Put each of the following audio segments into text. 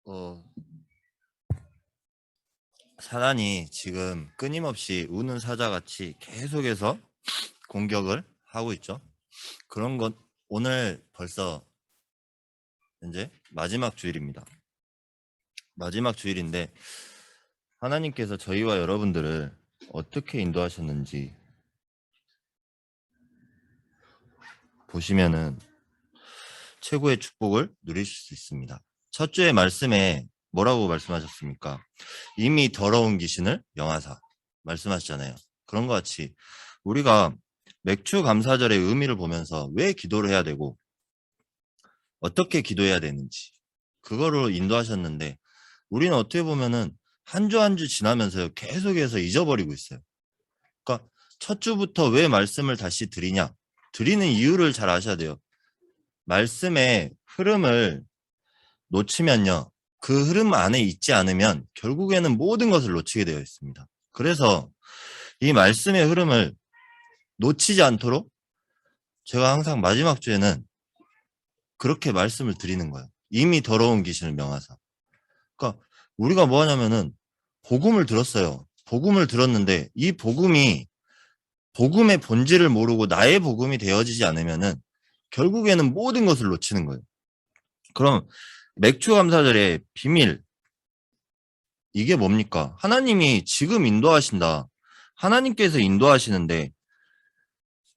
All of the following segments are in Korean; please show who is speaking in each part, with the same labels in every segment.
Speaker 1: 어, 사단이 지금 끊임없이 우는 사자같이 계속해서 공격을 하고 있죠. 그런 건 오늘 벌써 이제 마지막 주일입니다. 마지막 주일인데 하나님께서 저희와 여러분들을 어떻게 인도하셨는지 보시면은 최고의 축복을 누리실 수 있습니다. 첫 주의 말씀에 뭐라고 말씀하셨습니까? 이미 더러운 귀신을 명하사 말씀하셨잖아요. 그런 것 같이 우리가 맥주 감사절의 의미를 보면서 왜 기도를 해야 되고 어떻게 기도해야 되는지 그거로 인도하셨는데 우리는 어떻게 보면은 한 주 한 주 지나면서요 계속해서 잊어버리고 있어요. 그러니까 첫 주부터 왜 말씀을 다시 드리냐? 드리는 이유를 잘 아셔야 돼요. 말씀의 흐름을 놓치면요. 그 흐름 안에 있지 않으면 결국에는 모든 것을 놓치게 되어 있습니다. 그래서 이 말씀의 흐름을 놓치지 않도록 제가 항상 마지막 주에는 그렇게 말씀을 드리는 거예요. 이미 더러운 귀신을 명하사. 그러니까 우리가 뭐 하냐면은 복음을 들었어요. 복음을 들었는데 이 복음이 복음의 본질을 모르고 나의 복음이 되어지지 않으면은 결국에는 모든 것을 놓치는 거예요. 그럼 맥주 감사절의 비밀 이게 뭡니까? 하나님이 지금 인도하신다. 하나님께서 인도하시는데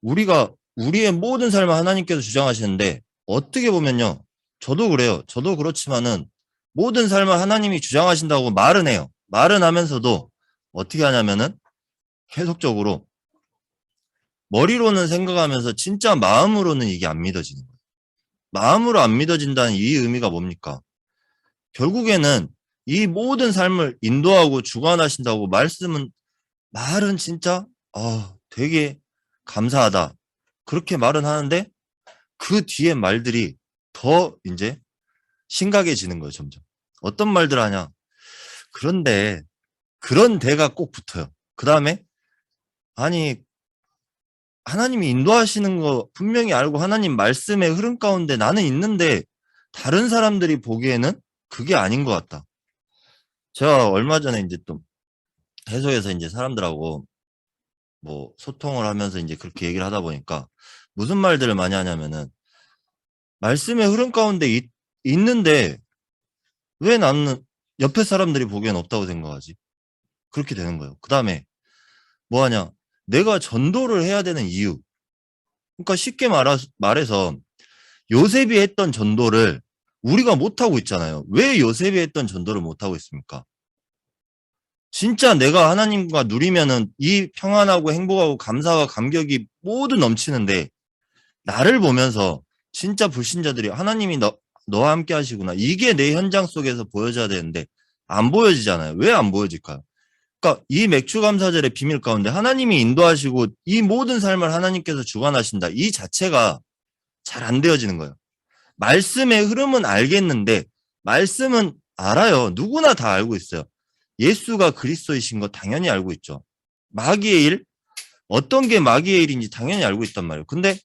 Speaker 1: 우리가 우리의 모든 삶을 하나님께서 주장하시는데 어떻게 보면요. 저도 그래요. 저도 그렇지만은 모든 삶을 하나님이 주장하신다고 말은 해요. 말은 하면서도 어떻게 하냐면은 계속적으로 머리로는 생각하면서 진짜 마음으로는 이게 안 믿어지는 거예요. 마음으로 안 믿어진다는 이 의미가 뭡니까? 결국에는 이 모든 삶을 인도하고 주관하신다고 말은 진짜 되게 감사하다. 그렇게 말은 하는데 그 뒤에 말들이 더 이제 심각해지는 거예요, 점점. 어떤 말들 하냐? 그런데 그런 대가 꼭 붙어요. 그다음에 아니 하나님이 인도하시는 거 분명히 알고 하나님 말씀의 흐름 가운데 나는 있는데 다른 사람들이 보기에는 그게 아닌 것 같다. 제가 얼마 전에 이제 또 해소에서 이제 사람들하고 뭐 소통을 하면서 이제 그렇게 얘기를 하다 보니까 무슨 말들을 많이 하냐면은 말씀의 흐름 가운데 있는데 왜 나는 옆에 사람들이 보기엔 없다고 생각하지? 그렇게 되는 거예요. 그 다음에 뭐 하냐? 내가 전도를 해야 되는 이유. 그러니까 쉽게 말해서 요셉이 했던 전도를 우리가 못하고 있잖아요. 왜 요셉이 했던 전도를 못하고 있습니까? 진짜 내가 하나님과 누리면은 이 평안하고 행복하고 감사와 감격이 모두 넘치는데 나를 보면서 진짜 불신자들이 하나님이 너와 함께 하시구나. 이게 내 현장 속에서 보여져야 되는데 안 보여지잖아요. 왜 안 보여질까요? 그러니까 이 맥주 감사절의 비밀 가운데 하나님이 인도하시고 이 모든 삶을 하나님께서 주관하신다. 이 자체가 잘 안 되어지는 거예요. 말씀의 흐름은 알겠는데 말씀은 알아요. 누구나 다 알고 있어요. 예수가 그리스도이신 거 당연히 알고 있죠. 마귀의 일, 어떤 게 마귀의 일인지 당연히 알고 있단 말이에요. 근데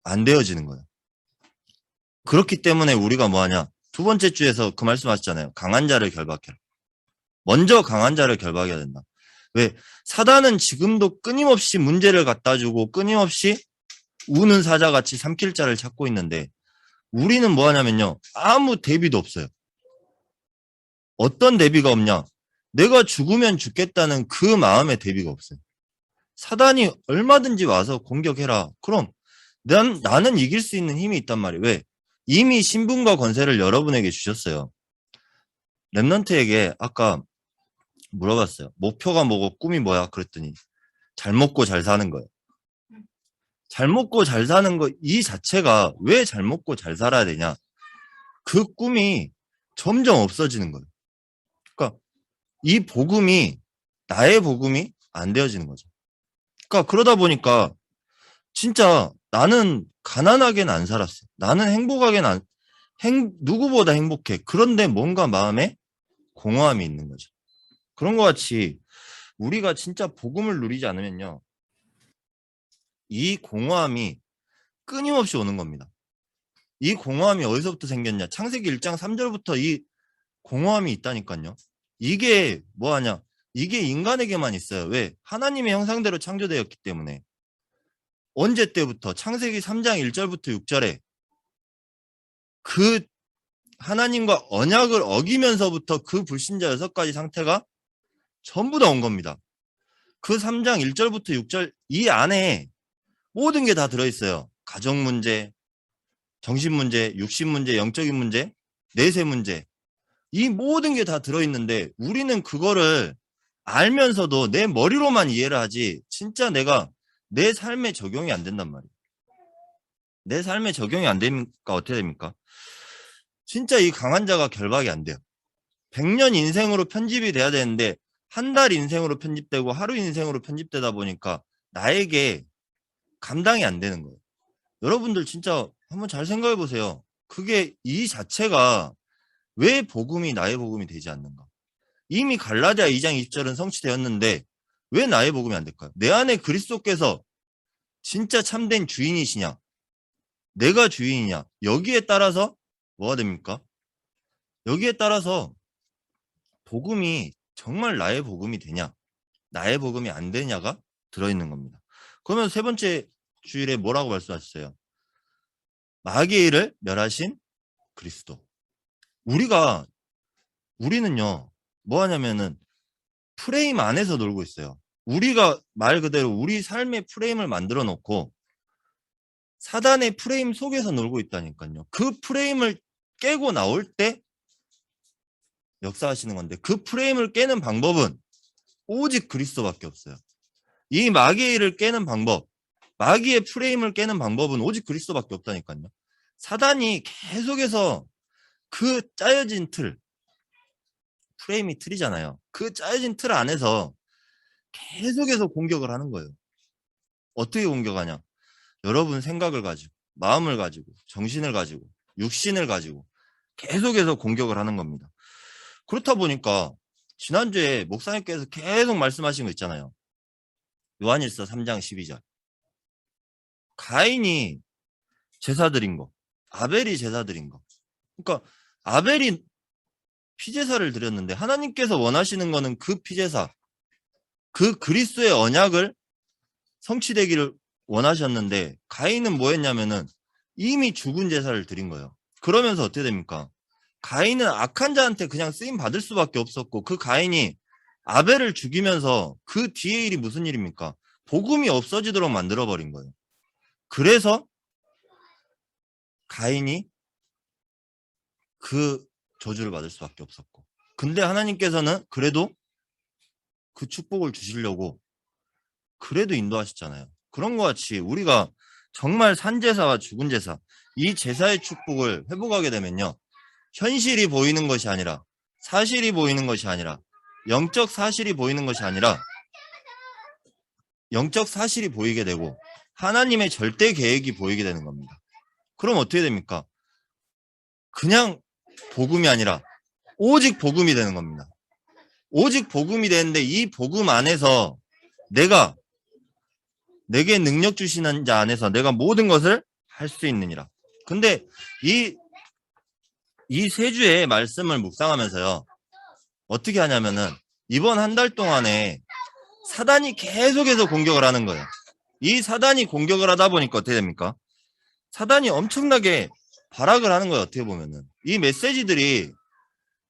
Speaker 1: 안 되어지는 거예요. 그렇기 때문에 우리가 뭐 하냐? 두 번째 주에서 그 말씀 하셨잖아요. 강한 자를 결박해라. 먼저 강한 자를 결박해야 된다. 왜? 사단은 지금도 끊임없이 문제를 갖다 주고 끊임없이 우는 사자같이 삼킬 자를 찾고 있는데 우리는 뭐 하냐면요. 아무 대비도 없어요. 어떤 대비가 없냐? 내가 죽으면 죽겠다는 그 마음의 대비가 없어요. 사단이 얼마든지 와서 공격해라. 그럼 나는 이길 수 있는 힘이 있단 말이에요. 왜? 이미 신분과 권세를 여러분에게 주셨어요. 랩런트에게 아까 물어봤어요. 목표가 뭐고 꿈이 뭐야? 그랬더니 잘 먹고 잘 사는 거예요. 잘 먹고 잘 사는 거 이 자체가 왜 잘 먹고 잘 살아야 되냐? 그 꿈이 점점 없어지는 거예요. 그러니까 이 복음이 나의 복음이 안 되어지는 거죠. 그러니까 그러다 보니까 진짜 나는 가난하게는 안 살았어. 나는 행복하게는 누구보다 행복해. 그런데 뭔가 마음에 공허함이 있는 거죠. 그런 것 같이 우리가 진짜 복음을 누리지 않으면요. 이 공허함이 끊임없이 오는 겁니다. 이 공허함이 어디서부터 생겼냐? 창세기 1장 3절부터 이 공허함이 있다니까요. 이게 뭐하냐? 이게 인간에게만 있어요. 왜? 하나님의 형상대로 창조되었기 때문에. 언제 때부터? 창세기 3장 1절부터 6절에 그 하나님과 언약을 어기면서부터 그 불신자 6가지 상태가 전부 다 온 겁니다. 그 3장 1절부터 6절 이 안에 모든 게 다 들어있어요. 가정 문제, 정신 문제, 육신 문제, 영적인 문제, 내세 문제. 이 모든 게 다 들어있는데 우리는 그거를 알면서도 내 머리로만 이해를 하지 진짜 내가 내 삶에 적용이 안 된단 말이에요. 내 삶에 적용이 안 되니까 어떻게 됩니까? 진짜 이 강한 자가 결박이 안 돼요. 100년 인생으로 편집이 돼야 되는데 한 달 인생으로 편집되고 하루 인생으로 편집되다 보니까 나에게 감당이 안 되는 거예요. 여러분들 진짜 한번 잘 생각해 보세요. 그게 이 자체가 왜 복음이 나의 복음이 되지 않는가? 이미 갈라디아 2장 20절은 성취되었는데 왜 나의 복음이 안 될까요? 내 안에 그리스도께서 진짜 참된 주인이시냐? 내가 주인이냐? 여기에 따라서 뭐가 됩니까? 여기에 따라서 복음이 정말 나의 복음이 되냐? 나의 복음이 안 되냐가 들어있는 겁니다. 그러면 세 번째 주일에 뭐라고 말씀하셨어요? 마귀의 일을 멸하신 그리스도. 우리는요, 뭐 하냐면은 프레임 안에서 놀고 있어요. 우리가 말 그대로 우리 삶의 프레임을 만들어 놓고 사단의 프레임 속에서 놀고 있다니까요. 그 프레임을 깨고 나올 때 역사하시는 건데 그 프레임을 깨는 방법은 오직 그리스도밖에 없어요. 이 마귀의 일을 깨는 방법, 마귀의 프레임을 깨는 방법은 오직 그리스도밖에 없다니까요. 사단이 계속해서 그 짜여진 틀, 프레임이 틀이잖아요. 그 짜여진 틀 안에서 계속해서 공격을 하는 거예요. 어떻게 공격하냐? 여러분 생각을 가지고, 마음을 가지고, 정신을 가지고, 육신을 가지고 계속해서 공격을 하는 겁니다. 그렇다 보니까 지난주에 목사님께서 계속 말씀하신 거 있잖아요. 요한일서 3장 12절. 가인이 제사 드린 거, 아벨이 제사 드린 거. 그러니까 아벨이 피제사를 드렸는데 하나님께서 원하시는 거는 그 피제사, 그 그리스도의 언약을 성취되기를 원하셨는데 가인은 뭐 했냐면은 이미 죽은 제사를 드린 거예요. 그러면서 어떻게 됩니까? 가인은 악한 자한테 그냥 쓰임 받을 수밖에 없었고 그 가인이 아벨을 죽이면서 그 뒤에 일이 무슨 일입니까? 복음이 없어지도록 만들어버린 거예요. 그래서 가인이 그 저주를 받을 수밖에 없었고 근데 하나님께서는 그래도 그 축복을 주시려고 그래도 인도하셨잖아요. 그런 것 같이 우리가 정말 산제사와 죽은 제사 이 제사의 축복을 회복하게 되면요. 현실이 보이는 것이 아니라 사실이 보이는 것이 아니라 영적 사실이 보이는 것이 아니라 영적 사실이 보이게 되고 하나님의 절대 계획이 보이게 되는 겁니다. 그럼 어떻게 됩니까? 그냥 복음이 아니라 오직 복음이 되는 겁니다. 오직 복음이 되는데 이 복음 안에서 내게 능력 주시는 자 안에서 내가 모든 것을 할 수 있느니라. 근데 이 세 주의 말씀을 묵상하면서요. 어떻게 하냐면은 이번 한 달 동안에 사단이 계속해서 공격을 하는 거예요. 이 사단이 공격을 하다 보니까 어떻게 됩니까? 사단이 엄청나게 발악을 하는 거예요. 어떻게 보면은. 이 메시지들이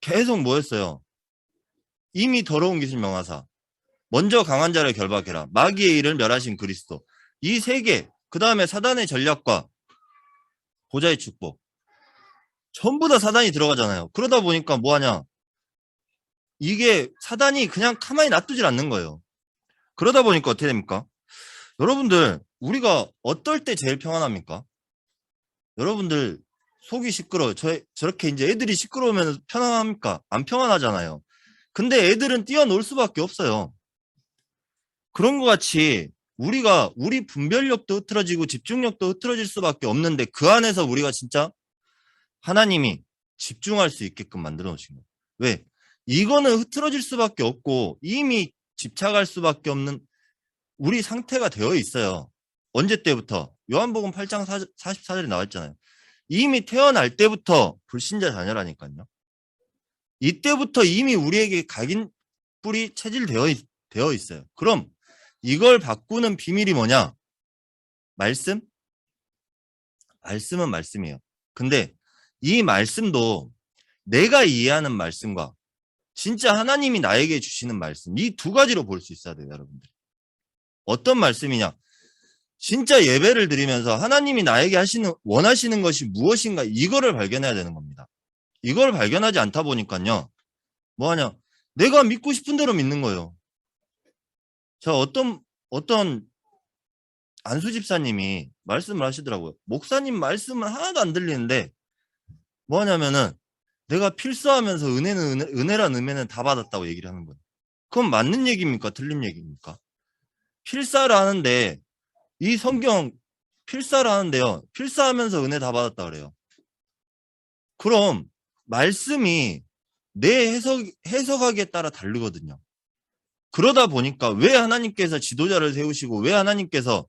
Speaker 1: 계속 뭐였어요? 이미 더러운 기술 명하사. 먼저 강한 자를 결박해라. 마귀의 일을 멸하신 그리스도. 이 세 개. 그 다음에 사단의 전략과 보좌의 축복. 전부 다 사단이 들어가잖아요. 그러다 보니까 뭐하냐. 이게 사단이 그냥 가만히 놔두질 않는 거예요. 그러다 보니까 어떻게 됩니까? 여러분들 우리가 어떨 때 제일 평안합니까? 여러분들 속이 시끄러워요. 저렇게 이제 애들이 시끄러우면 편안합니까? 안 평안하잖아요. 근데 애들은 뛰어놀 수밖에 없어요. 그런 것 같이 우리가 우리 분별력도 흐트러지고 집중력도 흐트러질 수밖에 없는데 그 안에서 우리가 진짜 하나님이 집중할 수 있게끔 만들어 놓으신 거예요. 왜? 이거는 흐트러질 수밖에 없고 이미 집착할 수밖에 없는 우리 상태가 되어 있어요. 언제 때부터? 요한복음 8장 44절에 나와 있잖아요. 이미 태어날 때부터 불신자 자녀라니까요. 이때부터 이미 우리에게 각인뿔이 되어 있어요. 그럼 이걸 바꾸는 비밀이 뭐냐? 말씀? 말씀은 말씀이에요. 근데 이 말씀도 내가 이해하는 말씀과 진짜 하나님이 나에게 주시는 말씀, 이 두 가지로 볼 수 있어야 돼요, 여러분들. 어떤 말씀이냐? 진짜 예배를 드리면서 하나님이 나에게 원하시는 것이 무엇인가, 이거를 발견해야 되는 겁니다. 이걸 발견하지 않다 보니까요, 뭐하냐? 내가 믿고 싶은 대로 믿는 거예요. 자, 어떤 안수 집사님이 말씀을 하시더라고요. 목사님 말씀은 하나도 안 들리는데, 뭐하냐면은, 내가 필수하면서 은혜란 은혜는 다 받았다고 얘기를 하는 거예요. 그건 맞는 얘기입니까? 틀린 얘기입니까? 필사를 하는데, 이 성경 필사를 하는데요. 필사하면서 은혜 다 받았다 그래요. 그럼 말씀이 내 해석하기에 따라 다르거든요. 그러다 보니까 왜 하나님께서 지도자를 세우시고 왜 하나님께서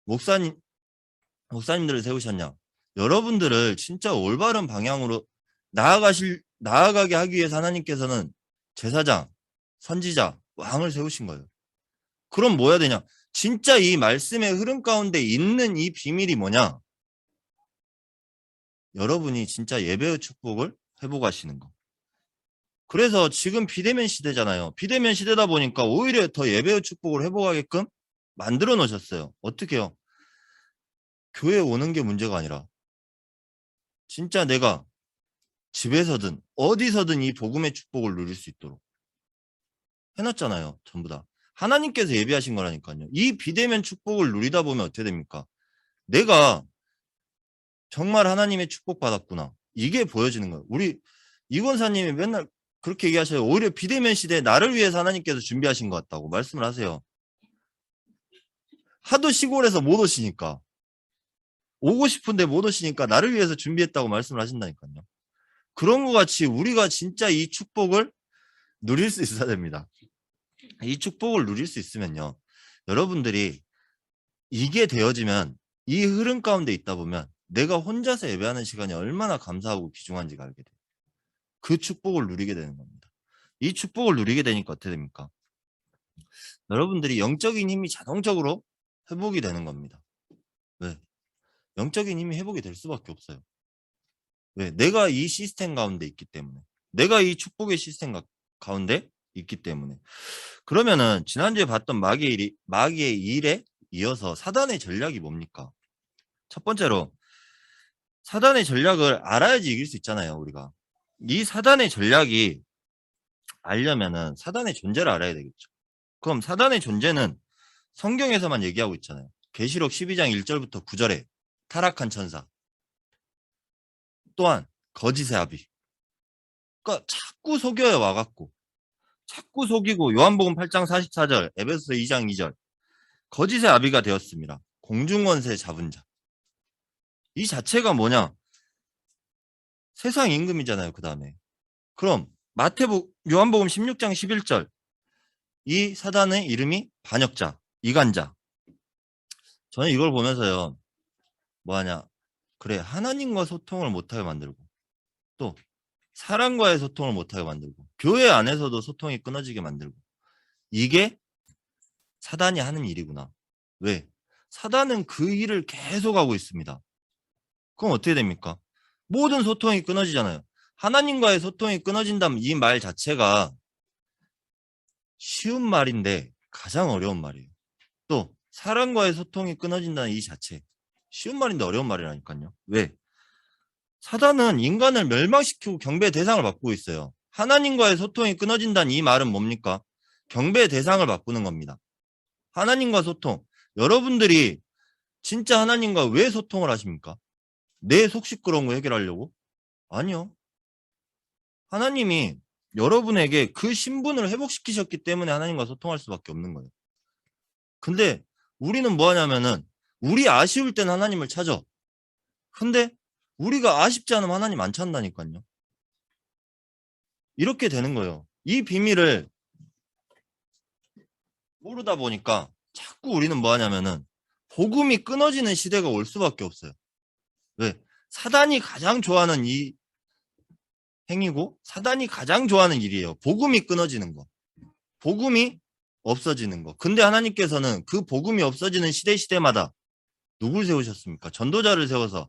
Speaker 1: 목사님들을 세우셨냐? 여러분들을 진짜 올바른 방향으로 나아가게 하기 위해서 하나님께서는 제사장, 선지자, 왕을 세우신 거예요. 그럼 뭐 해야 되냐? 진짜 이 말씀의 흐름 가운데 있는 이 비밀이 뭐냐? 여러분이 진짜 예배의 축복을 회복하시는 거. 그래서 지금 비대면 시대잖아요. 비대면 시대다 보니까 오히려 더 예배의 축복을 회복하게끔 만들어 놓으셨어요. 어떻게 해요? 교회 오는 게 문제가 아니라 진짜 내가 집에서든 어디서든 이 복음의 축복을 누릴 수 있도록 해놨잖아요. 전부 다. 하나님께서 예비하신 거라니까요. 이 비대면 축복을 누리다 보면 어떻게 됩니까? 내가 정말 하나님의 축복 받았구나. 이게 보여지는 거예요. 우리 이권사님이 맨날 그렇게 얘기하셔요. 오히려 비대면 시대에 나를 위해서 하나님께서 준비하신 것 같다고 말씀을 하세요. 하도 시골에서 못 오시니까. 오고 싶은데 못 오시니까 나를 위해서 준비했다고 말씀을 하신다니까요. 그런 것 같이 우리가 진짜 이 축복을 누릴 수 있어야 됩니다. 이 축복을 누릴 수 있으면요. 여러분들이 이게 되어지면 이 흐름 가운데 있다 보면 내가 혼자서 예배하는 시간이 얼마나 감사하고 귀중한지가 알게 돼요. 그 축복을 누리게 되는 겁니다. 이 축복을 누리게 되니까 어떻게 됩니까? 여러분들이 영적인 힘이 자동적으로 회복이 되는 겁니다. 왜? 영적인 힘이 회복이 될 수밖에 없어요. 왜? 내가 이 시스템 가운데 있기 때문에. 내가 이 축복의 시스템 가운데 있기 때문에. 그러면은 지난주에 봤던 마귀의 일에 이어서 사단의 전략이 뭡니까? 첫 번째로 사단의 전략을 알아야지 이길 수 있잖아요, 우리가. 이 사단의 전략이 알려면은 사단의 존재를 알아야 되겠죠. 그럼 사단의 존재는 성경에서만 얘기하고 있잖아요. 계시록 12장 1절부터 9절에 타락한 천사. 또한 거짓의 아비. 그러니까 자꾸 속여요, 와갖고. 자꾸 속이고 요한복음 8장 44절, 에베소서 2장 2절. 거짓의 아비가 되었습니다. 공중권세 잡은 자. 이 자체가 뭐냐? 세상 임금이잖아요, 그 다음에. 그럼 요한복음 16장 11절. 이 사단의 이름이 반역자, 이간자. 저는 이걸 보면서요. 뭐하냐? 그래, 하나님과 소통을 못하게 만들고 또 사람과의 소통을 못하게 만들고 교회 안에서도 소통이 끊어지게 만들고 이게 사단이 하는 일이구나. 왜? 사단은 그 일을 계속 하고 있습니다. 그럼 어떻게 됩니까? 모든 소통이 끊어지잖아요. 하나님과의 소통이 끊어진다면 이 말 자체가 쉬운 말인데 가장 어려운 말이에요. 또 사람과의 소통이 끊어진다는 이 자체 쉬운 말인데 어려운 말이라니까요. 왜? 사단은 인간을 멸망시키고 경배의 대상을 바꾸고 있어요. 하나님과의 소통이 끊어진다는 이 말은 뭡니까? 경배의 대상을 바꾸는 겁니다. 하나님과 소통. 여러분들이 진짜 하나님과 왜 소통을 하십니까? 내 속 시끄러운 거 해결하려고? 아니요. 하나님이 여러분에게 그 신분을 회복시키셨기 때문에 하나님과 소통할 수밖에 없는 거예요. 근데 우리는 뭐 하냐면은 우리 아쉬울 땐 하나님을 찾아. 근데 우리가 아쉽지 않으면 하나님 안 찾는다니까요. 이렇게 되는 거예요. 이 비밀을 모르다 보니까 자꾸 우리는 뭐 하냐면은 복음이 끊어지는 시대가 올 수밖에 없어요. 왜? 사단이 가장 좋아하는 이 행위고 사단이 가장 좋아하는 일이에요. 복음이 끊어지는 거. 복음이 없어지는 거. 근데 하나님께서는 그 복음이 없어지는 시대마다 누굴 세우셨습니까? 전도자를 세워서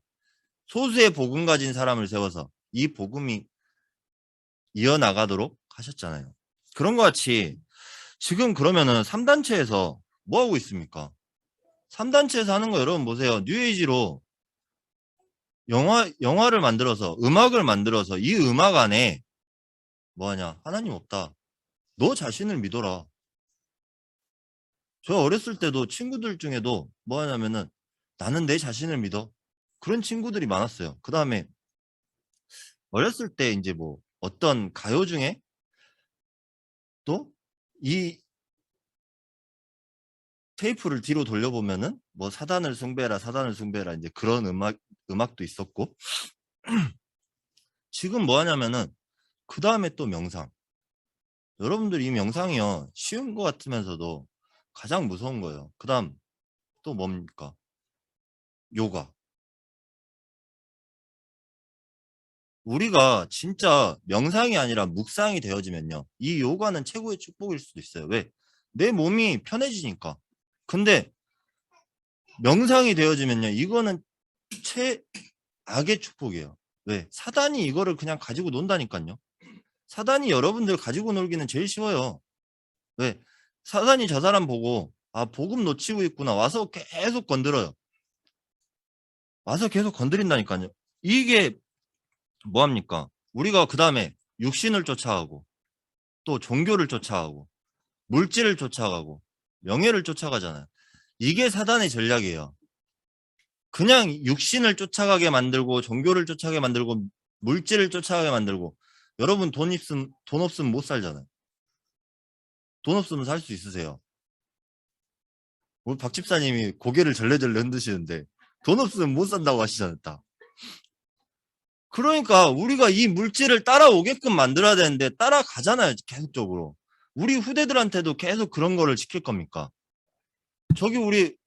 Speaker 1: 소수의 복음 가진 사람을 세워서 이 복음이 이어나가도록 하셨잖아요. 그런 것 같이 지금 그러면은 3단체에서 뭐 하고 있습니까? 3단체에서 하는 거 여러분 보세요. 뉴에이지로 영화를 만들어서 음악을 만들어서 이 음악 안에 뭐 하냐? 하나님 없다. 너 자신을 믿어라. 저 어렸을 때도 친구들 중에도 뭐 하냐면은 나는 내 자신을 믿어. 그런 친구들이 많았어요. 그 다음에 어렸을 때 이제 뭐 어떤 가요 중에 또 이 테이프를 뒤로 돌려보면은 뭐 사단을 숭배해라 이제 그런 음악도 있었고 지금 뭐 하냐면은 그 다음에 또 명상. 여러분들 이 명상이요 쉬운 것 같으면서도 가장 무서운 거예요. 그 다음 또 뭡니까? 요가. 우리가 진짜 명상이 아니라 묵상이 되어지면요. 이 요가는 최고의 축복일 수도 있어요. 왜? 내 몸이 편해지니까. 근데 명상이 되어지면요. 이거는 최악의 축복이에요. 왜? 사단이 이거를 그냥 가지고 논다니까요. 사단이 여러분들 가지고 놀기는 제일 쉬워요. 왜? 사단이 저 사람 보고 아 복음 놓치고 있구나 와서 계속 건드려요. 와서 계속 건드린다니까요. 이게 뭐합니까? 우리가 그 다음에 육신을 쫓아가고 또 종교를 쫓아가고 물질을 쫓아가고 명예를 쫓아가잖아요. 이게 사단의 전략이에요. 그냥 육신을 쫓아가게 만들고 종교를 쫓아가게 만들고 물질을 쫓아가게 만들고 여러분 돈 없으면 못 살잖아요. 돈 없으면 살 수 있으세요? 우리 박 집사님이 고개를 절레절레 흔드시는데 돈 없으면 못 산다고 하시잖아요. 딱. 그러니까 우리가 이 물질을 따라오게끔 만들어야 되는데 따라가잖아요. 계속적으로. 우리 후대들한테도 계속 그런 거를 지킬 겁니까? 저기 우리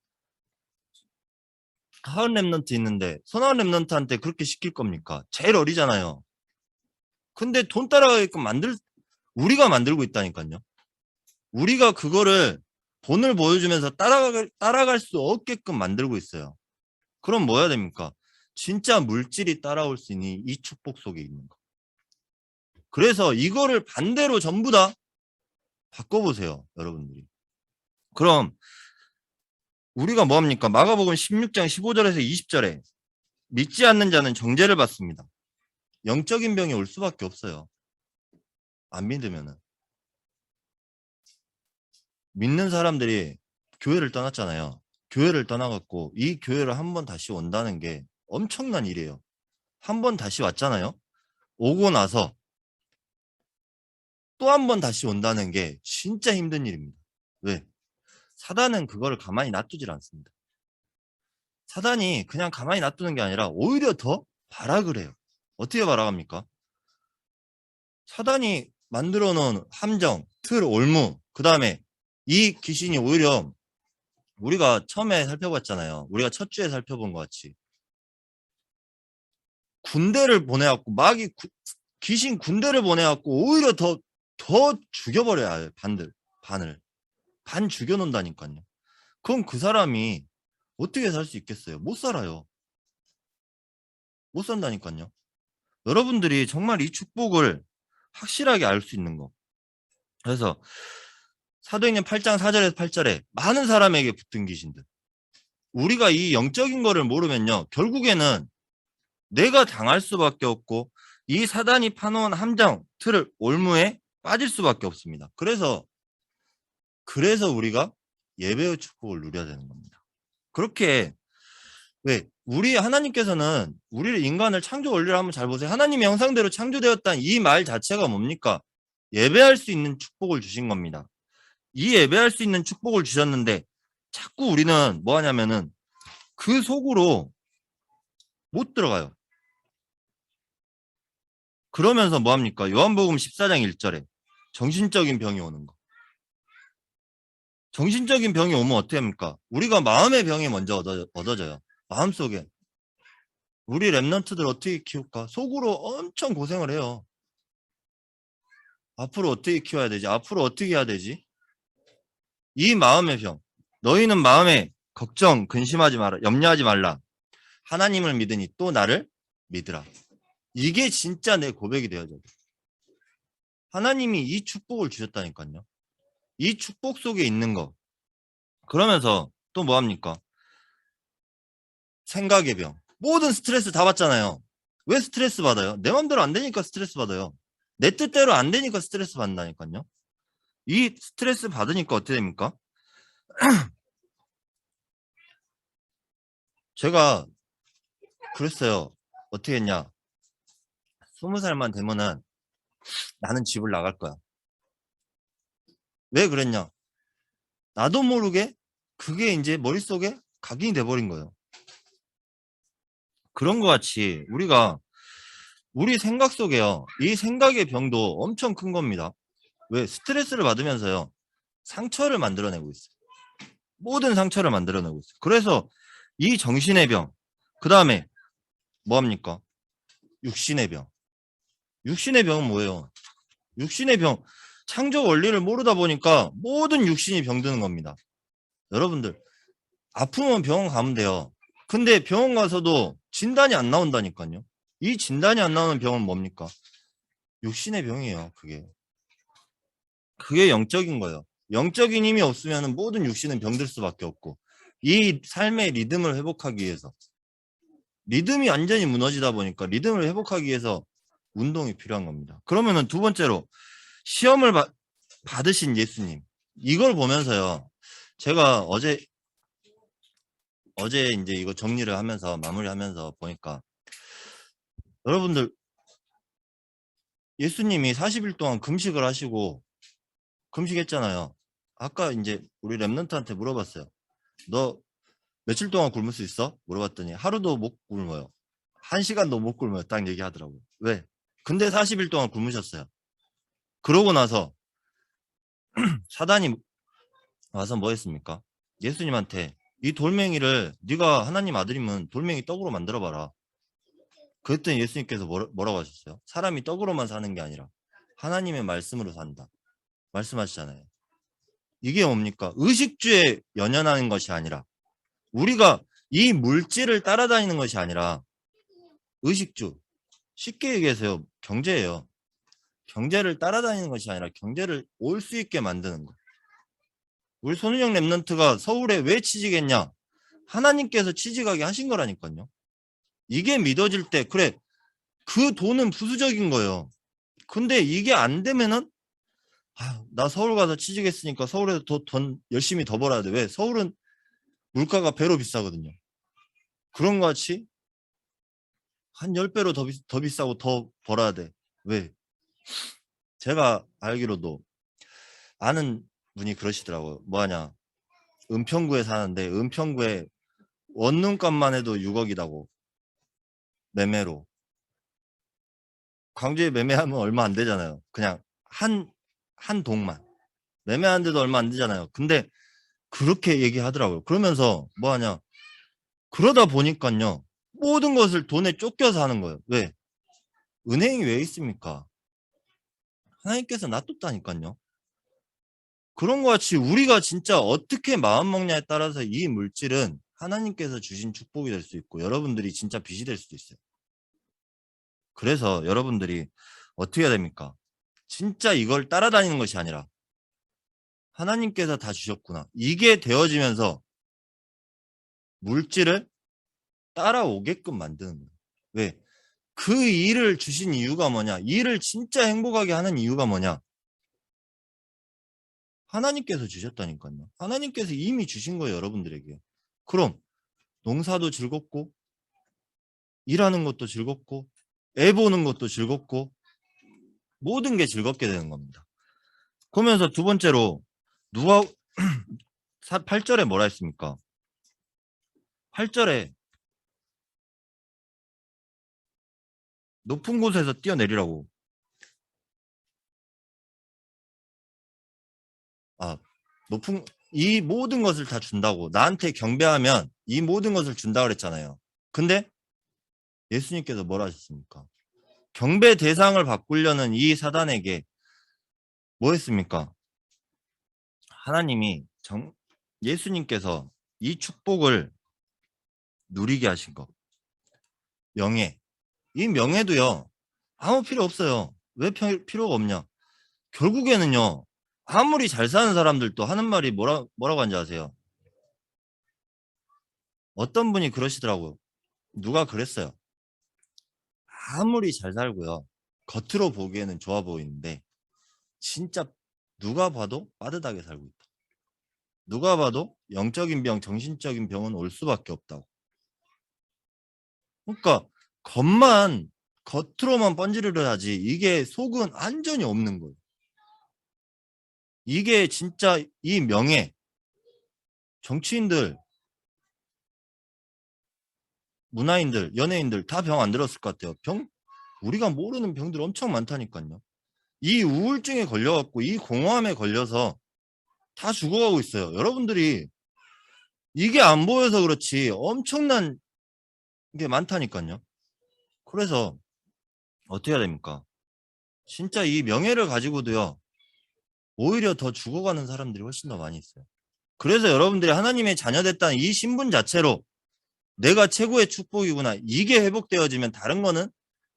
Speaker 1: 하은 랩런트 있는데 선한 랩런트한테 그렇게 시킬 겁니까? 제일 어리잖아요. 근데 돈 따라가게끔 우리가 만들고 있다니까요. 우리가 그거를 돈을 보여주면서 따라갈 수 없게끔 만들고 있어요. 그럼 뭐 해야 됩니까? 진짜 물질이 따라올 수 있는 이 축복 속에 있는 거. 그래서 이거를 반대로 전부 다 바꿔보세요, 여러분들이. 그럼 우리가 뭐합니까? 마가복음 16장 15절에서 20절에 믿지 않는 자는 정죄를 받습니다. 영적인 병이 올 수밖에 없어요. 안 믿으면은. 믿는 사람들이 교회를 떠났잖아요. 교회를 떠나갖고 이 교회를 한 번 다시 온다는 게 엄청난 일이에요. 한 번 다시 왔잖아요. 오고 나서 또 한 번 다시 온다는 게 진짜 힘든 일입니다. 왜? 사단은 그거를 가만히 놔두질 않습니다. 사단이 그냥 가만히 놔두는 게 아니라 오히려 더 발악을 해요. 어떻게 발악합니까? 사단이 만들어 놓은 함정, 틀, 올무, 그 다음에 이 귀신이 오히려 우리가 처음에 살펴봤잖아요. 우리가 첫 주에 살펴본 것 같이 군대를 보내갖고 귀신 군대를 보내갖고 오히려 더 죽여버려야 해요. 반을 반 죽여놓는다니까요. 그럼 그 사람이 어떻게 살 수 있겠어요? 못 살아요. 못 산다니까요. 여러분들이 정말 이 축복을 확실하게 알 수 있는 거. 그래서 사도행전 8장 4절에서 8절에 많은 사람에게 붙은 귀신들. 우리가 이 영적인 거를 모르면요. 결국에는 내가 당할 수밖에 없고 이 사단이 파놓은 함정, 틀을 올무에 빠질 수밖에 없습니다. 그래서 우리가 예배의 축복을 누려야 되는 겁니다. 그렇게 왜 우리 하나님께서는 우리를 인간을 창조 원리를 한번 잘 보세요. 하나님의 형상대로 창조되었다는 이 말 자체가 뭡니까? 예배할 수 있는 축복을 주신 겁니다. 이 예배할 수 있는 축복을 주셨는데 자꾸 우리는 뭐 하냐면은 그 속으로 못 들어가요. 그러면서 뭐 합니까? 요한복음 14장 1절에 정신적인 병이 오는 거. 정신적인 병이 오면 어떻게 합니까? 우리가 마음의 병이 먼저 얻어져요. 마음속에. 우리 랩런트들 어떻게 키울까? 속으로 엄청 고생을 해요. 앞으로 어떻게 키워야 되지? 앞으로 어떻게 해야 되지? 이 마음의 병. 너희는 마음에 걱정, 근심하지 마라. 염려하지 말라. 하나님을 믿으니 또 나를 믿으라. 이게 진짜 내 고백이 되어져. 하나님이 이 축복을 주셨다니까요. 이 축복 속에 있는 거. 그러면서 또 뭐합니까? 생각의 병. 모든 스트레스 다 받잖아요. 왜 스트레스 받아요? 내 맘대로 안 되니까 스트레스 받아요. 내 뜻대로 안 되니까 스트레스 받는다니까요. 이 스트레스 받으니까 어떻게 됩니까? 제가 그랬어요. 어떻게 했냐? 20살만 되면은 나는 집을 나갈 거야. 왜 그랬냐? 나도 모르게 그게 이제 머릿속에 각인이 돼버린 거예요. 그런 것 같이 우리가 우리 생각 속에요. 이 생각의 병도 엄청 큰 겁니다. 왜? 스트레스를 받으면서요. 상처를 만들어내고 있어요. 모든 상처를 만들어내고 있어요. 그래서 이 정신의 병, 그 다음에 뭐합니까? 육신의 병. 육신의 병은 뭐예요? 육신의 병, 창조 원리를 모르다 보니까 모든 육신이 병드는 겁니다. 여러분들, 아프면 병원 가면 돼요. 근데 병원 가서도 진단이 안 나온다니까요. 이 진단이 안 나오는 병은 뭡니까? 육신의 병이에요, 그게. 그게 영적인 거예요. 영적인 힘이 없으면 모든 육신은 병들 수밖에 없고, 이 삶의 리듬을 회복하기 위해서, 리듬이 완전히 무너지다 보니까 리듬을 회복하기 위해서 운동이 필요한 겁니다. 그러면은 두 번째로, 시험을 받으신 예수님. 이걸 보면서요, 제가 어제 이제 이거 정리를 하면서, 마무리하면서 보니까, 여러분들, 예수님이 40일 동안 금식을 하시고, 금식했잖아요. 아까 이제 우리 랩런트한테 물어봤어요. 너 며칠 동안 굶을 수 있어? 물어봤더니 하루도 못 굶어요. 1시간도 못 굶어요. 딱 얘기하더라고요. 왜? 근데 40일 동안 굶으셨어요. 그러고 나서 사단이 와서 뭐 했습니까? 예수님한테 이 돌멩이를 네가 하나님 아들이면 돌멩이 떡으로 만들어봐라. 그랬더니 예수님께서 뭐라고 하셨어요? 사람이 떡으로만 사는 게 아니라 하나님의 말씀으로 산다. 말씀하시잖아요. 이게 뭡니까? 의식주에 연연하는 것이 아니라 우리가 이 물질을 따라다니는 것이 아니라 의식주, 쉽게 얘기해서요, 경제예요. 경제를 따라다니는 것이 아니라 경제를 올 수 있게 만드는 거. 우리 손은영 랩런트가 서울에 왜 취직했냐? 하나님께서 취직하게 하신 거라니까요. 이게 믿어질 때 그래, 그 돈은 부수적인 거예요. 근데 이게 안 되면은 나 서울 가서 취직했으니까 서울에서 더 돈 열심히 더 벌어야 돼. 왜? 서울은 물가가 배로 비싸거든요. 그런 것 같이 한 10배로 더 비싸고 더 벌어야 돼. 왜? 제가 알기로도 아는 분이 그러시더라고요. 뭐하냐. 은평구에 사는데 은평구에 원룸값만 해도 6억이라고. 매매로. 광주에 매매하면 얼마 안 되잖아요. 그냥 한 동만. 매매하는데도 얼마 안 되잖아요. 근데 그렇게 얘기하더라고요. 그러면서 뭐하냐. 그러다 보니까요. 모든 것을 돈에 쫓겨서 하는 거예요. 왜? 은행이 왜 있습니까? 하나님께서 놔뒀다니까요. 그런 것 같이 우리가 진짜 어떻게 마음 먹냐에 따라서 이 물질은 하나님께서 주신 축복이 될 수 있고 여러분들이 진짜 빚이 될 수도 있어요. 그래서 여러분들이 어떻게 해야 됩니까? 진짜 이걸 따라다니는 것이 아니라 하나님께서 다 주셨구나. 이게 되어지면서 물질을 따라오게끔 만드는 거예요. 왜? 그 일을 주신 이유가 뭐냐? 일을 진짜 행복하게 하는 이유가 뭐냐? 하나님께서 주셨다니까요. 하나님께서 이미 주신 거예요, 여러분들에게. 그럼 농사도 즐겁고 일하는 것도 즐겁고 애 보는 것도 즐겁고 모든 게 즐겁게 되는 겁니다. 그러면서 두 번째로 누가 8절에 뭐라 했습니까? 8절에 높은 곳에서 뛰어내리라고. 이 모든 것을 다 준다고. 나한테 경배하면 이 모든 것을 준다 그랬잖아요. 근데 예수님께서 뭐라 하셨습니까? 경배 대상을 바꾸려는 이 사단에게 뭐 했습니까? 하나님이 예수님께서 이 축복을 누리게 하신 거. 명예. 이 명예도요. 아무 필요 없어요. 왜 필요가 없냐? 결국에는요. 아무리 잘 사는 사람들도 하는 말이 뭐라고 하는지 아세요? 어떤 분이 그러시더라고요. 누가 그랬어요. 아무리 잘 살고요. 겉으로 보기에는 좋아 보이는데 진짜 누가 봐도 빠듯하게 살고 있다. 누가 봐도 영적인 병, 정신적인 병은 올 수밖에 없다고. 그러니까 겉으로만 번지르르 하지 이게 속은 완전히 없는 거예요. 이게 진짜 이 명예, 정치인들, 문화인들, 연예인들 다 병 안 들었을 것 같아요. 우리가 모르는 병들 엄청 많다니까요. 이 우울증에 걸려갖고 이 공허함에 걸려서 다 죽어가고 있어요. 여러분들이 이게 안 보여서 그렇지 엄청난 게 많다니까요. 그래서 어떻게 해야 됩니까? 진짜 이 명예를 가지고도요. 오히려 더 죽어가는 사람들이 훨씬 더 많이 있어요. 그래서 여러분들이 하나님의 자녀됐다는 이 신분 자체로 내가 최고의 축복이구나. 이게 회복되어지면 다른 거는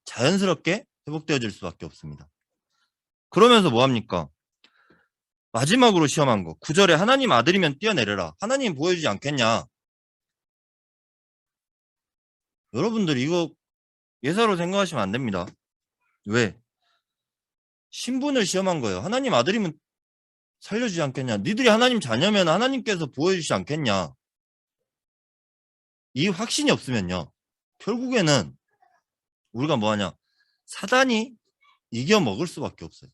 Speaker 1: 자연스럽게 회복되어질 수밖에 없습니다. 그러면서 뭐 합니까? 마지막으로 시험한 거. 9절에 하나님 아들이면 뛰어내려라. 하나님 보여주지 않겠냐? 여러분들 이거 예사로 생각하시면 안 됩니다. 왜? 신분을 시험한 거예요. 하나님 아들이면 살려주지 않겠냐? 니들이 하나님 자녀면 하나님께서 보여주지 않겠냐? 이 확신이 없으면요. 결국에는 우리가 뭐하냐? 사단이 이겨먹을 수밖에 없어요.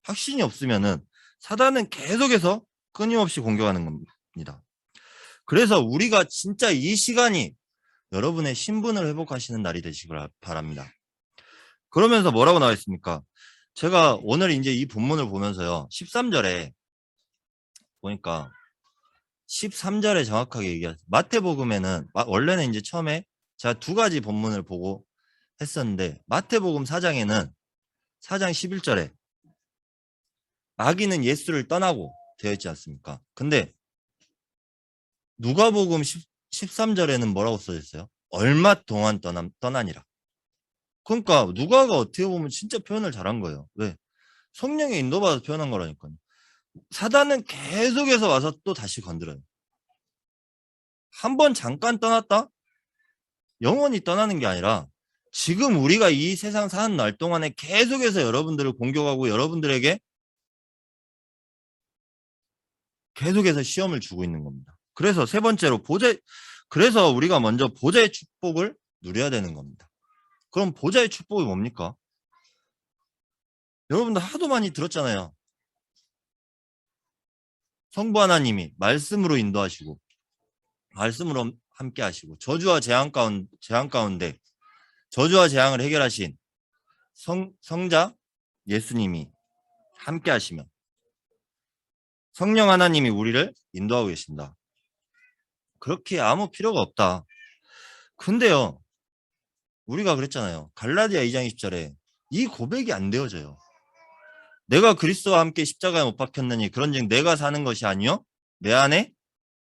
Speaker 1: 확신이 없으면은 사단은 계속해서 끊임없이 공격하는 겁니다. 그래서 우리가 진짜 이 시간이 여러분의 신분을 회복하시는 날이 되시길 바랍니다. 그러면서 뭐라고 나와 있습니까? 제가 오늘 이제 이 본문을 보면서요. 13절에 보니까 13절에 정확하게 얘기했어요. 마태복음에는 원래는 이제 처음에 제가 두 가지 본문을 보고 했었는데 마태복음 4장에는 4장 11절에 마귀는 예수를 떠나고 되어 있지 않습니까? 근데 누가복음 13절에는 뭐라고 써져 있어요? 얼마 동안 떠나니라. 그러니까 누가가 어떻게 보면 진짜 표현을 잘한 거예요. 왜? 성령의 인도받아서 표현한 거라니까요. 사단은 계속해서 와서 또 다시 건드려요. 한 번 잠깐 떠났다? 영원히 떠나는 게 아니라 지금 우리가 이 세상 사는 날 동안에 계속해서 여러분들을 공격하고 여러분들에게 계속해서 시험을 주고 있는 겁니다. 그래서 세 번째로 그래서 우리가 먼저 보좌의 축복을 누려야 되는 겁니다. 그럼 보좌의 축복이 뭡니까? 여러분들 하도 많이 들었잖아요. 성부 하나님이 말씀으로 인도하시고 말씀으로 함께 하시고 저주와 재앙 가운데 저주와 재앙을 해결하신 성자 예수님이 함께 하시면 성령 하나님이 우리를 인도하고 계신다. 그렇게 아무 필요가 없다. 근데요. 우리가 그랬잖아요. 갈라디아 2장 20절에 이 고백이 안 되어져요. 내가 그리스도와 함께 십자가에 못 박혔느니 그런즉 내가 사는 것이 아니요 내 안에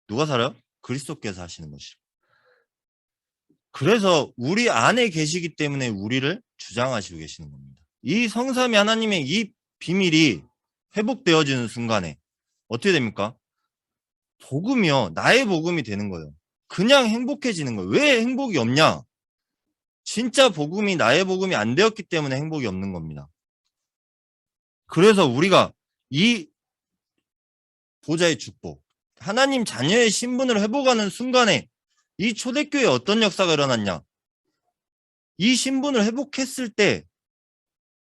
Speaker 1: 누가 살아요? 그리스도께서 하시는 것이요. 그래서 우리 안에 계시기 때문에 우리를 주장하시고 계시는 겁니다. 이 성삼위 하나님의 이 비밀이 회복되어지는 순간에 어떻게 됩니까? 복음이요. 나의 복음이 되는 거예요. 그냥 행복해지는 거예요. 왜 행복이 없냐? 진짜 복음이 나의 복음이 안 되었기 때문에 행복이 없는 겁니다. 그래서 우리가 이 보좌의 축복, 하나님 자녀의 신분을 회복하는 순간에 이 초대교회에 어떤 역사가 일어났냐? 이 신분을 회복했을 때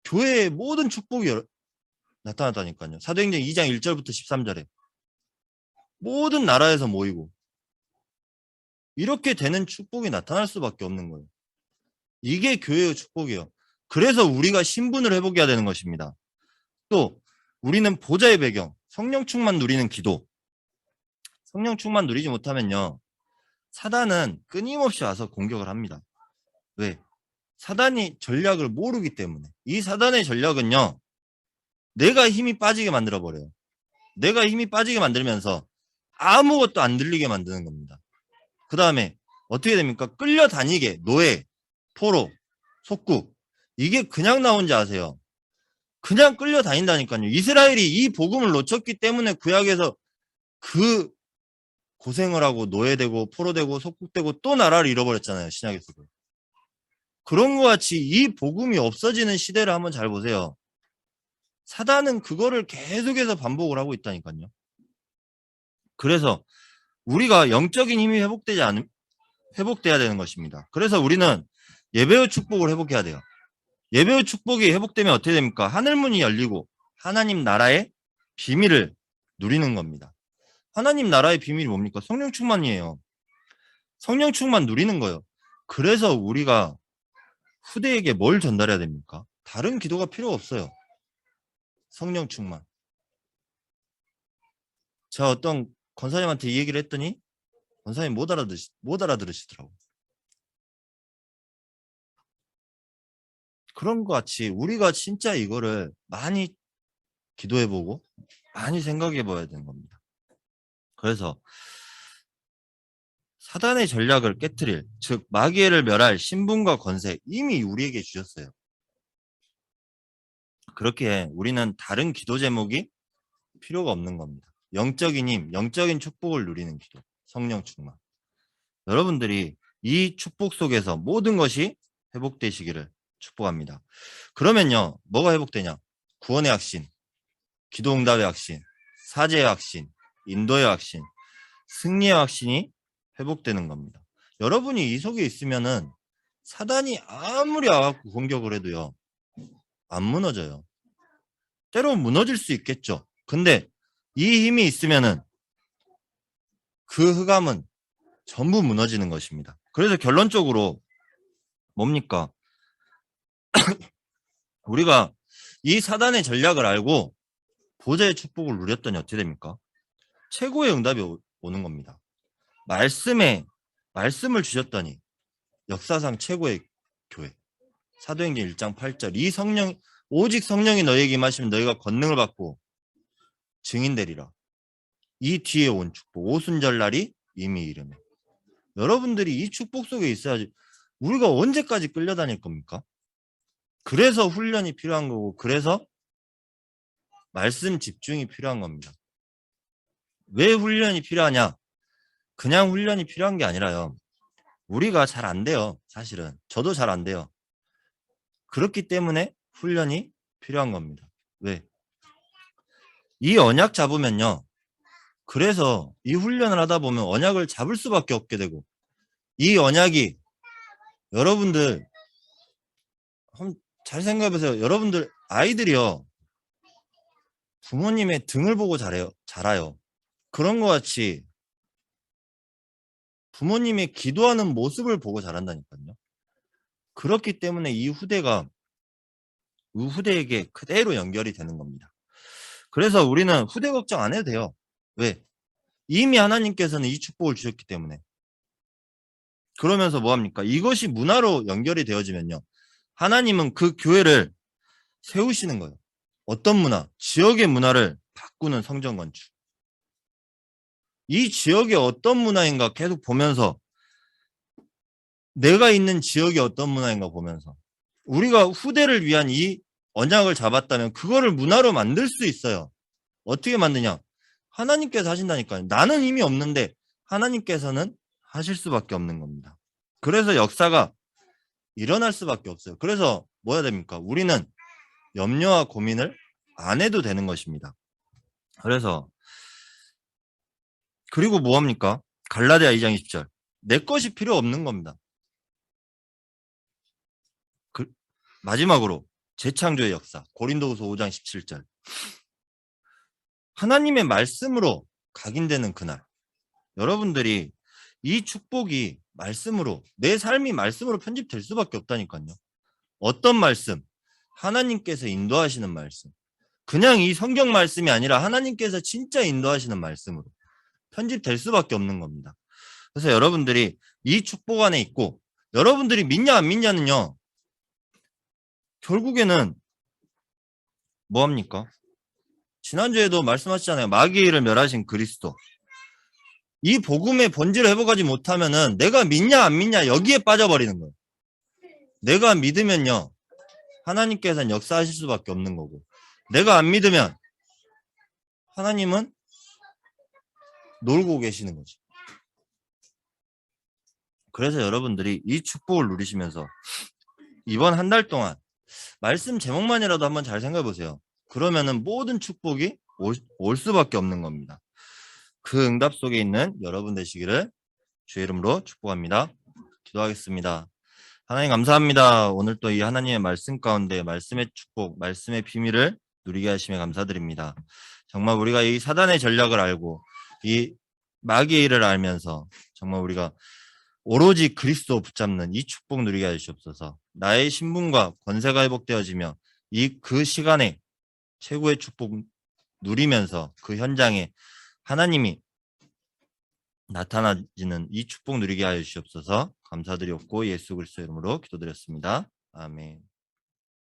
Speaker 1: 교회의 모든 축복이 나타났다니까요. 사도행전 2장 1절부터 13절에 모든 나라에서 모이고 이렇게 되는 축복이 나타날 수밖에 없는 거예요. 이게 교회의 축복이에요. 그래서 우리가 신분을 회복해야 되는 것입니다. 또 우리는 보좌의 배경, 성령 충만 누리는 기도. 성령 충만 누리지 못하면요. 사단은 끊임없이 와서 공격을 합니다. 왜? 사단이 전략을 모르기 때문에. 이 사단의 전략은요. 내가 힘이 빠지게 만들어버려요. 내가 힘이 빠지게 만들면서 아무것도 안 들리게 만드는 겁니다. 그 다음에 어떻게 됩니까? 끌려다니게, 노예, 포로, 속국. 이게 그냥 나온지 아세요? 그냥 끌려다닌다니까요. 이스라엘이 이 복음을 놓쳤기 때문에 구약에서 그 고생을 하고 노예되고 포로되고 속국되고 또 나라를 잃어버렸잖아요. 신약에서도. 그런 것 같이 이 복음이 없어지는 시대를 한번 잘 보세요. 사단은 그거를 계속해서 반복을 하고 있다니까요. 그래서 우리가 영적인 힘이 회복돼야 되는 것입니다. 그래서 우리는 예배의 축복을 회복해야 돼요. 예배의 축복이 회복되면 어떻게 됩니까? 하늘문이 열리고 하나님 나라의 비밀을 누리는 겁니다. 하나님 나라의 비밀이 뭡니까? 성령 충만이에요. 성령 충만 누리는 거예요. 그래서 우리가 후대에게 뭘 전달해야 됩니까? 다른 기도가 필요 없어요. 성령 충만. 제가 어떤 권사님한테 이 얘기를 했더니 권사님 못 알아들으시더라고요. 그런 것 같이 우리가 진짜 이거를 많이 기도해보고 많이 생각해봐야 되는 겁니다. 그래서 사단의 전략을 깨트릴, 즉 마귀를 멸할 신분과 권세 이미 우리에게 주셨어요. 그렇게 우리는 다른 기도 제목이 필요가 없는 겁니다. 영적인 힘, 영적인 축복을 누리는 기도, 성령 충만. 여러분들이 이 축복 속에서 모든 것이 회복되시기를 축복합니다. 그러면요, 뭐가 회복되냐? 구원의 확신, 기도응답의 확신, 사제의 확신, 인도의 확신, 승리의 확신이 회복되는 겁니다. 여러분이 이 속에 있으면은 사단이 아무리 와갖고 공격을 해도요, 안 무너져요. 때로는 무너질 수 있겠죠. 근데 이 힘이 있으면은 그 흑암은 전부 무너지는 것입니다. 그래서 결론적으로 뭡니까? 우리가 이 사단의 전략을 알고 보좌의 축복을 누렸더니 어떻게 됩니까? 최고의 응답이 오는 겁니다. 말씀을 주셨더니 역사상 최고의 교회. 사도행전 1장 8절. 오직 성령이 너희에게 임하시면 너희가 권능을 받고 증인되리라. 이 뒤에 온 축복, 오순절날이 이미 이르네. 여러분들이 이 축복 속에 있어야지. 우리가 언제까지 끌려다닐 겁니까? 그래서 훈련이 필요한 거고, 그래서 말씀 집중이 필요한 겁니다. 왜 훈련이 필요하냐? 그냥 훈련이 필요한 게 아니라요. 우리가 잘 안 돼요. 사실은. 저도 잘 안 돼요. 그렇기 때문에 훈련이 필요한 겁니다. 왜? 이 언약 잡으면요. 그래서 이 훈련을 하다 보면 언약을 잡을 수밖에 없게 되고, 이 언약이 여러분들 잘 생각해보세요. 여러분들 아이들이요. 부모님의 등을 보고 자라요. 그런 것 같이 부모님의 기도하는 모습을 보고 자란다니까요. 그렇기 때문에 이 후대에게 그대로 연결이 되는 겁니다. 그래서 우리는 후대 걱정 안 해도 돼요. 왜? 이미 하나님께서는 이 축복을 주셨기 때문에. 그러면서 뭐합니까? 이것이 문화로 연결이 되어지면요. 하나님은 그 교회를 세우시는 거예요. 어떤 문화? 지역의 문화를 바꾸는 성전 건축. 이 지역이 어떤 문화인가 계속 보면서 내가 있는 지역이 어떤 문화인가 보면서 우리가 후대를 위한 이 언약을 잡았다면 그거를 문화로 만들 수 있어요. 어떻게 만드냐? 하나님께서 하신다니까요. 나는 힘이 없는데 하나님께서는 하실 수밖에 없는 겁니다. 그래서 역사가 일어날 수밖에 없어요. 그래서 뭐 해야 됩니까? 우리는 염려와 고민을 안 해도 되는 것입니다. 그리고 뭐합니까? 갈라디아 2장 20절. 내 것이 필요 없는 겁니다. 마지막으로 재창조의 역사. 고린도후서 5장 17절. 하나님의 말씀으로 각인되는 그날. 여러분들이 이 축복이 말씀으로, 내 삶이 말씀으로 편집될 수밖에 없다니까요. 어떤 말씀? 하나님께서 인도하시는 말씀. 그냥 이 성경 말씀이 아니라 하나님께서 진짜 인도하시는 말씀으로 편집될 수밖에 없는 겁니다. 그래서 여러분들이 이 축복 안에 있고, 여러분들이 믿냐 안 믿냐는요, 결국에는 뭐합니까? 지난주에도 말씀하셨잖아요. 마귀의 일을 멸하신 그리스도. 이 복음의 본질을 회복하지 못하면은 내가 믿냐 안 믿냐 여기에 빠져버리는 거예요. 내가 믿으면요, 하나님께서는 역사하실 수밖에 없는 거고, 내가 안 믿으면 하나님은 놀고 계시는 거지. 그래서 여러분들이 이 축복을 누리시면서 이번 한 달 동안 말씀 제목만이라도 한번 잘 생각해 보세요. 그러면은 모든 축복이 올 수밖에 없는 겁니다. 그 응답 속에 있는 여러분 되시기를 주의 이름으로 축복합니다. 기도하겠습니다. 하나님 감사합니다. 오늘 또 이 하나님의 말씀 가운데 말씀의 축복, 말씀의 비밀을 누리게 하시며 감사드립니다. 정말 우리가 이 사단의 전략을 알고 이 마귀의 일을 알면서 정말 우리가 오로지 그리스도 붙잡는 이 축복 누리게 하시옵소서. 나의 신분과 권세가 회복되어지며 그 시간에 최고의 축복 누리면서 그 현장에 하나님이 나타나지는 이 축복 누리게 하여 주시옵소서. 감사드렸고 예수 그리스도 이름으로 기도드렸습니다. 아멘.